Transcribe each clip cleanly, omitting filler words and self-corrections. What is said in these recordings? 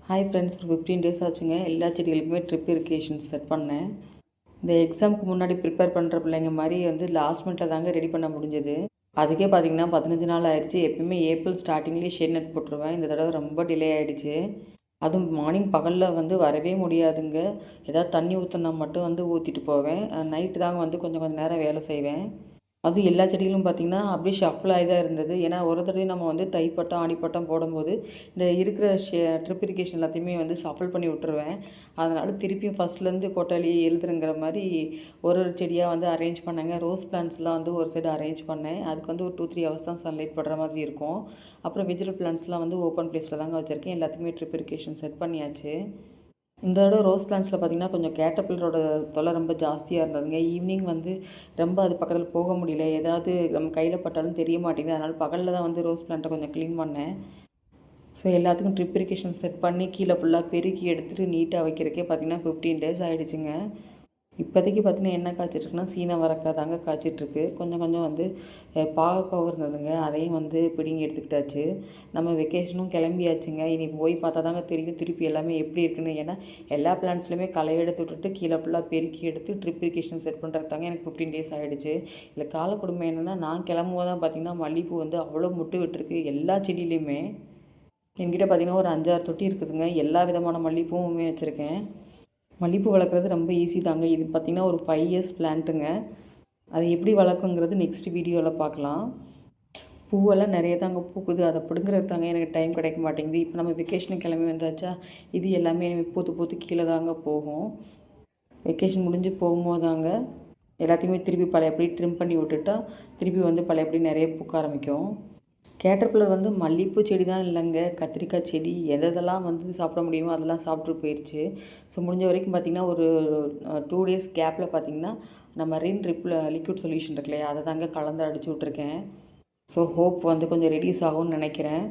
Hi friends, ஒரு 15 days ஆச்சுங்க. எல்லா செடிகளுக்குமே ட்ரிப் இரிகேஷன் செட் பண்ணேன். இந்த எக்ஸாமுக்கு முன்னாடி ப்ரிப்பேர் பண்ணுற பிள்ளைங்க மாதிரி லாஸ்ட் மினிட்ல தாங்க ரெடி பண்ண முடிஞ்சது. அதுக்கே பார்த்தீங்கன்னா 15 நாள் ஆயிடுச்சு. எப்பயுமே ஏப்ரல் ஸ்டார்டிங்லேயே ஷேட் நெட் போட்டுருவேன். இந்த தடவை ரொம்ப டிலே ஆகிடுச்சு. அதுவும் மார்னிங் பகலில் வரவே முடியாதுங்க. ஏதாவது தண்ணி ஊற்றினா மட்டும் ஊற்றிட்டு போவேன். நைட்டு தாங்க கொஞ்சம் கொஞ்சம் நேரம் வேலை செய்வேன். அது எல்லா செடிகளும் பார்த்திங்கன்னா அப்படியே ஷஃபிள் ஆகி தான் இருந்தது. ஏன்னா ஒரு தடவையும் நம்ம தைப்பட்டம் ஆடிப்பட்டம் போடும்போது இந்த இருக்கிற ட்ரிப் இரிகேஷன் எல்லாத்தையுமே ஷஃபிள் பண்ணி விட்டுருவேன். அதனால் திருப்பியும் ஃபஸ்ட்லேருந்து கொட்டாலி எழுதுறங்கிற மாதிரி ஒரு ஒரு செடியாக அரேஞ்ச் பண்ணேங்க. ரோஸ் பிளான்ட்ஸ்லாம் ஒரு சைடு அரேஞ்ச் பண்ணேன். அதுக்கு ஒரு 2-3 ஹவர்ஸ் தான் சன்லைட் படுற மாதிரி இருக்கும். அப்புறம் வெஜிடபிள் பிளான்ட்ஸ்லாம் ஓப்பன் பிளேஸில் தாங்க வச்சுருக்கேன். எல்லாத்துக்குமே ட்ரிப் இரிகேஷன் செட் பண்ணியாச்சு. இந்த தடவை ரோஸ் பிளான்ட்ஸில் பார்த்திங்கன்னா கொஞ்சம் கேட்டர்பில்லரோட தொல்லை ரொம்ப ஜாஸ்தியாக இருந்ததுங்க. ஈவினிங் ரொம்ப அது பக்கத்தில் போக முடியல. ஏதாவது நம்ம கையில் பட்டாலும் தெரிய மாட்டேங்குது. அதனால் பகலில் தான் ரோஸ் பிளான்ட்டை கொஞ்சம் க்ளீன் பண்ணேன். ஸோ எல்லாத்துக்கும் ட்ரிப் இரிகேஷன் செட் பண்ணி கீழே ஃபுல்லாக பெருக்கி எடுத்துகிட்டு நீட்டாக வைக்கிறக்கே பார்த்திங்கன்னா 15 டேஸ் ஆகிடுச்சுங்க. இப்போதைக்கு பார்த்திங்கன்னா என்ன காய்ச்சிட்ருக்குன்னா சீனவரக்காய் தாங்க காய்ச்சிட்ருக்கு. கொஞ்சம் கொஞ்சம் பாகக்காவும் இருந்ததுங்க. அதையும் பிடுங்கி எடுத்துக்கிட்டாச்சு. நம்ம வெக்கேஷனும் கிளம்பியாச்சுங்க. இனி போய் பார்த்தா தாங்க தெரியும் திருப்பி எல்லாமே எப்படி இருக்குன்னு. ஏன்னா எல்லா பிளான்ட்ஸ்லையுமே களை எடுத்து விட்டுட்டு கீழே ஃபுல்லாக பெருக்கி எடுத்து ட்ரிப் இரிகேஷன் செட் பண்ணுறதுக்கு தாங்க எனக்கு 15 டேஸ் ஆகிடுச்சு. இல்லை கால கொடுமை என்னென்னா, நான் கிளம்பும்போது தான் பார்த்திங்கன்னா மல்லிகைப்பூ அவ்வளோ முட்டு விட்டுருக்கு எல்லா செடியிலையுமே. என்கிட்ட பார்த்திங்கன்னா ஒரு 5-6 தொட்டி இருக்குதுங்க. எல்லா விதமான மல்லிகைப்பூவுமே வச்சுருக்கேன். மல்லிகைப்பூ வளர்க்குறது ரொம்ப ஈஸி தாங்க. இது பார்த்திங்கன்னா ஒரு 5 இயர்ஸ் பிளான்ட்டுங்க. அது எப்படி வளர்க்குங்கிறது நெக்ஸ்ட் வீடியோவில் பார்க்கலாம். பூவெல்லாம் நிறைய தாங்க பூக்குது. அதை பிடுங்குறது தாங்க எனக்கு டைம் கிடைக்க மாட்டேங்குது. இப்போ நம்ம வெக்கேஷனுக்கு கிளம்பி வந்தாச்சா, இது எல்லாமே பூத்து பூத்து கீழே தாங்க போகும். வெக்கேஷன் முடிஞ்சு போகும்போது தாங்க எல்லாத்தையுமே திருப்பி பழையபடி ட்ரிம் பண்ணி விட்டுட்டா திருப்பி பழையபடி நிறைய பூக்க ஆரம்பிக்கும். கேட்டர்பில்லர் மல்லிகைப்பூ செடி தான் இல்லைங்க, கத்திரிக்காய் செடி எதெல்லாம் சாப்பிட முடியுமோ அதெல்லாம் சாப்பிட்டு போயிடுச்சு. ஸோ முடிஞ்ச வரைக்கும் பார்த்திங்கன்னா ஒரு 2 டேஸ் கேப்பில் பார்த்திங்கன்னா நம்ம ரின் லிக்விட் சொல்யூஷன் இருக்கு இல்லையா, அதை தாங்க கலந்து அடிச்சு விட்ருக்கேன். ஸோ ஹோப் கொஞ்சம் ரெடியூஸ் ஆகும்னு நினைக்கிறேன்.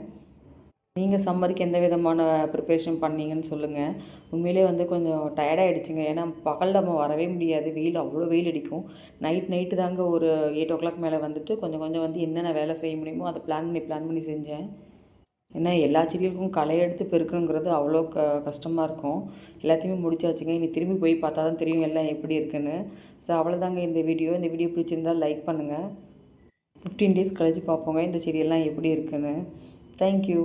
நீங்கள் சம்மருக்கு எந்த விதமான ப்ரிப்பரேஷன் பண்ணீங்கன்னு சொல்லுங்கள். உண்மையிலே கொஞ்சம் டயர்டாகிடுச்சுங்க. ஏன்னா பகலில் நம்ம வரவே முடியாது. வெயில் அவ்வளோ வெயில் அடிக்கும். நைட்டு தாங்க ஒரு 8 o'clock மேலே கொஞ்சம் கொஞ்சம் என்னென்ன வேலை செய்ய முடியுமோ அதை பிளான் பண்ணி செஞ்சேன். ஏன்னா எல்லா செடிகளுக்கும் களை எடுத்து பெருக்கணுங்கிறது அவ்வளோ கஷ்டமாக இருக்கும். எல்லாத்தையுமே முடிச்சாச்சுங்க. இனி திரும்பி போய் பார்த்தா தான் தெரியும் எல்லாம் எப்படி இருக்குன்னு. ஸோ அவ்வளோதாங்க இந்த வீடியோ பிடிச்சிருந்தால் லைக் பண்ணுங்கள். 15 டேஸ் கழித்து பார்ப்போங்க இந்த செடியெல்லாம் எப்படி இருக்குன்னு. தேங்க்யூ.